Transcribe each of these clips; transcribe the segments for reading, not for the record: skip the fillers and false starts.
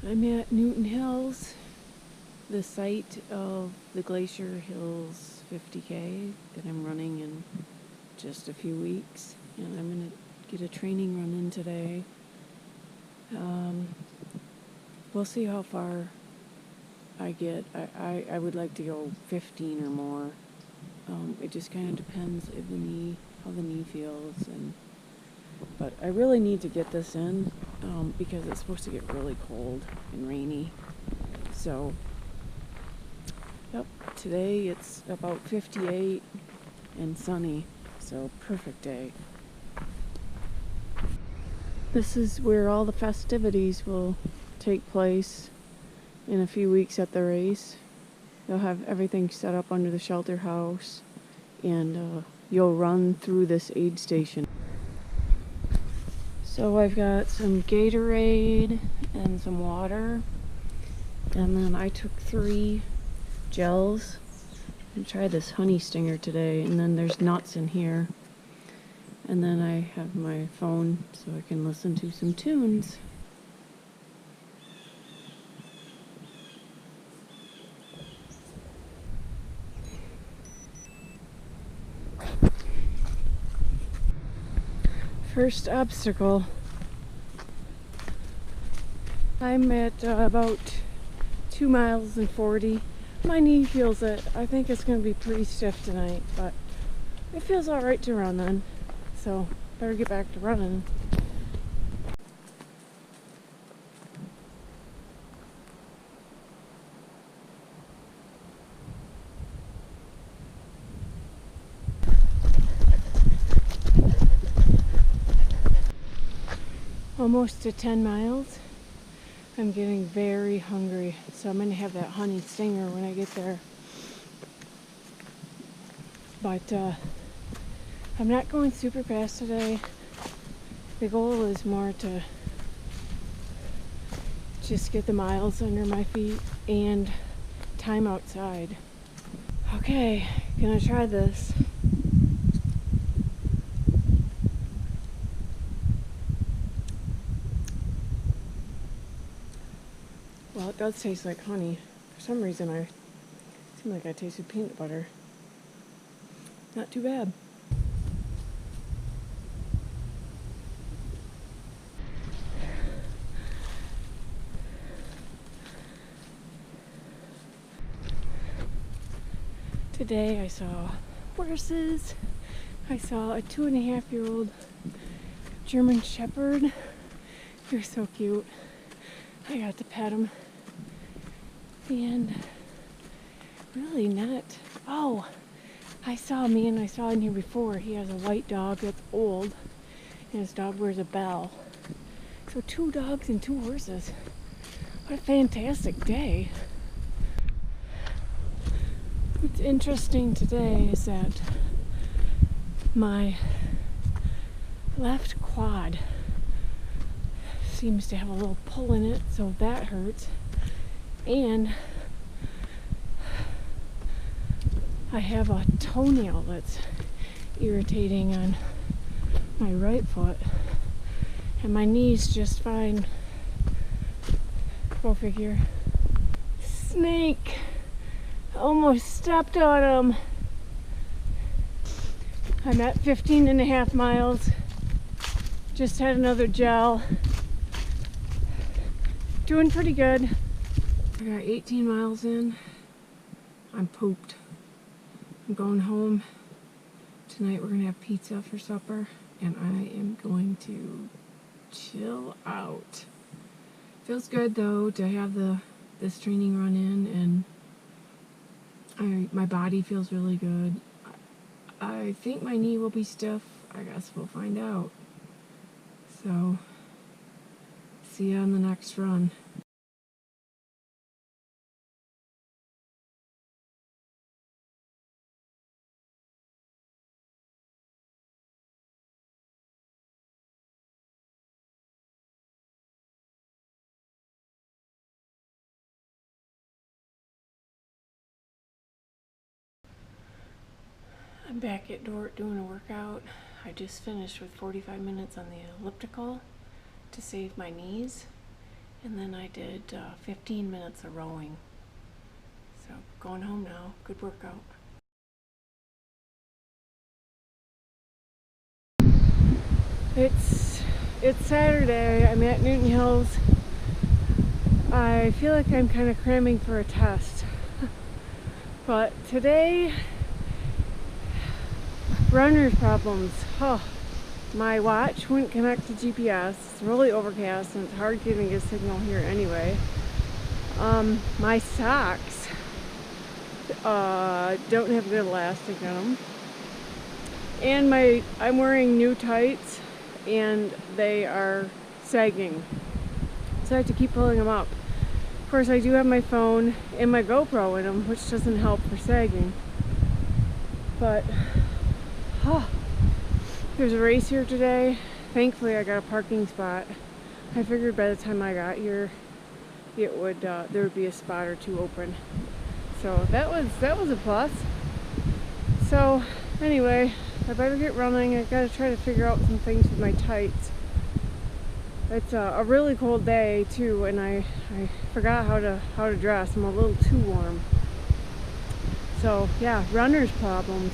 I'm at Newton Hills, the site of the Glacier Hills 50K that I'm running in just a few weeks. And I'm going to get a training run in today. We'll see how far I get. I would like to go 15 or more. It just kind of depends how the knee feels, but I really need to get this in because it's supposed to get really cold and rainy. So, yep, today it's about 58 and sunny, so perfect day. This is where all the festivities will take place in a few weeks at the race. They'll have everything set up under the shelter house, and you'll run through this aid station. So I've got some Gatorade and some water, and then I took 3 gels. I'm gonna try this honey stinger today, and then there's nuts in here. And then I have my phone so I can listen to some tunes. First obstacle. I'm at about 2 miles and 40. My knee feels it. I think it's going to be pretty stiff tonight, but it feels alright to run then. So, better get back to running. Almost to 10 miles. I'm getting very hungry, so I'm going to have that honey stinger when I get there. But I'm not going super fast today. The goal is more to just get the miles under my feet and time outside. Okay, gonna try this. Well, it does taste like honey. For some reason, it seemed like I tasted peanut butter. Not too bad. Today I saw horses. I saw a 2.5-year-old German Shepherd. They're so cute. I got to pet him. And really not. Oh, I saw in here before. He has a white dog that's old, and his dog wears a bell. So 2 dogs and 2 horses. What a fantastic day. What's interesting today is that my left quad seems to have a little pull in it, so that hurts. And I have a toenail that's irritating on my right foot, and my knee's just fine. Go figure. Snake! Almost stepped on him. I'm at 15.5 miles. Just had another gel. Doing pretty good. I got 18 miles in. I'm pooped. I'm going home. Tonight we're gonna have pizza for supper, and I am going to chill out. Feels good though to have this training run in, and my body feels really good. I think my knee will be stiff. I guess we'll find out. So, see you on the next run. I'm back at Dort doing a workout. I just finished with 45 minutes on the elliptical to save my knees, And then I did 15 minutes of rowing. So going home now. Good workout. It's Saturday. I'm at Newton Hills. I feel like I'm kind of cramming for a test. But today, runner's problems. Oh, my watch wouldn't connect to GPS. It's really overcast and it's hard getting a signal here anyway. My socks don't have good elastic in them. And I'm wearing new tights and they are sagging. So I have to keep pulling them up. Of course, I do have my phone and my GoPro in them, which doesn't help for sagging. But there's a race here today. Thankfully, I got a parking spot. I figured by the time I got here, there would be a spot or two open. So that was a plus. So anyway, I better get running. I gotta try to figure out some things with my tights. It's a really cold day too, and I forgot how to dress. I'm a little too warm. So yeah, runner's problems.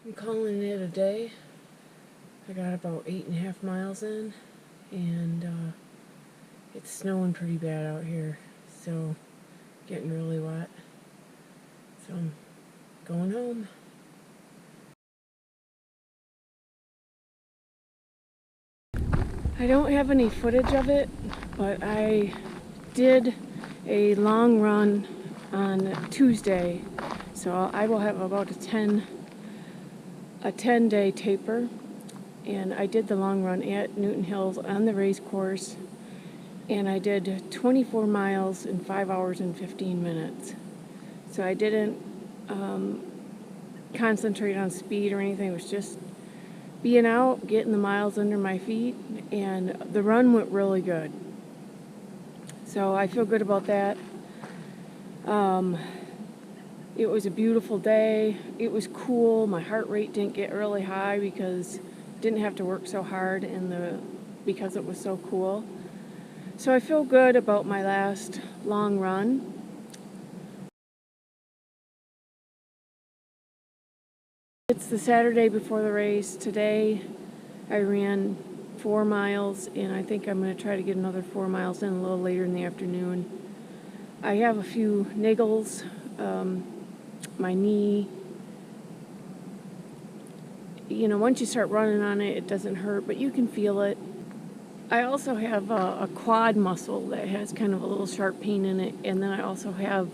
I'm calling it a day. I got about 8.5 miles in, and it's snowing pretty bad out here, so getting really wet. So I'm going home. I don't have any footage of it, but I did a long run on Tuesday, so I will have about a 10-day taper, and I did the long run at Newton Hills on the race course, and I did 24 miles in 5 hours and 15 minutes. So I didn't concentrate on speed or anything. It was just being out, getting the miles under my feet, and the run went really good. So I feel good about that. It was a beautiful day. It was cool. My heart rate didn't get really high because I didn't have to work so hard because it was so cool. So I feel good about my last long run. It's the Saturday before the race. Today I ran 4 miles, and I think I'm going to try to get another 4 miles in a little later in the afternoon. I have a few niggles. My knee, once you start running on it, it doesn't hurt, but you can feel it. I also have a quad muscle that has kind of a little sharp pain in it, and then I also have,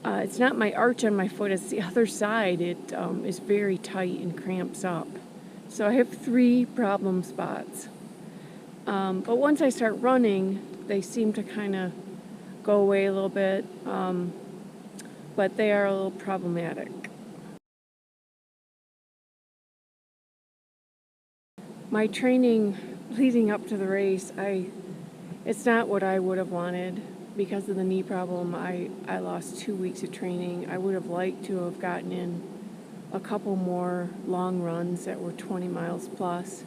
it's not my arch on my foot, it's the other side. It is very tight and cramps up. So I have 3 problem spots. But once I start running, they seem to kind of go away a little bit, but they are a little problematic. My training leading up to the race, it's not what I would have wanted. Because of the knee problem, I lost 2 weeks of training. I would have liked to have gotten in a couple more long runs that were 20 miles plus,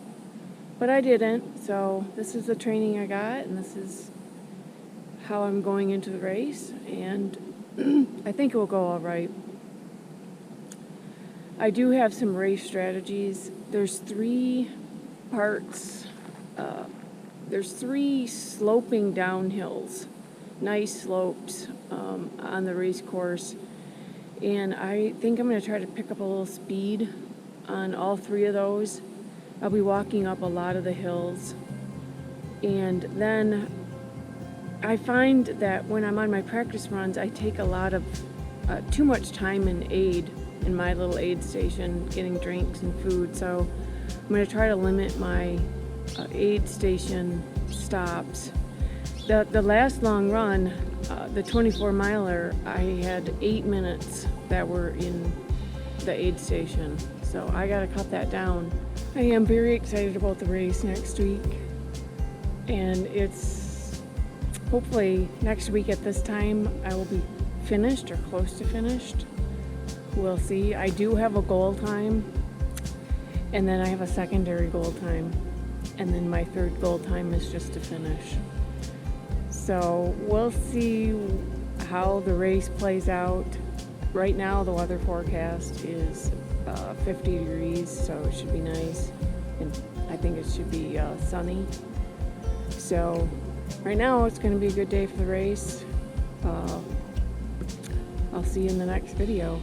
but I didn't. So this is the training I got, and this is how I'm going into the race, and I think it will go all right. I do have some race strategies. There's 3 parts. There's 3 sloping downhills, nice slopes on the race course, and I think I'm going to try to pick up a little speed on all 3 of those. I'll be walking up a lot of the hills, and then I find that when I'm on my practice runs, I take a lot of too much time in my little aid station, getting drinks and food. So I'm going to try to limit my aid station stops. The last long run, the 24 miler, I had 8 minutes that were in the aid station. So I got to cut that down. I am very excited about the race next week, and it's hopefully next week at this time I will be finished or close to finished. we'll see. I do have a goal time, and then I have a secondary goal time, and then my third goal time is just to finish. So we'll see how the race plays out. Right now the weather forecast is 50 degrees, so it should be nice, and I think it should be sunny. So right now it's going to be a good day for the race. I'll see you in the next video.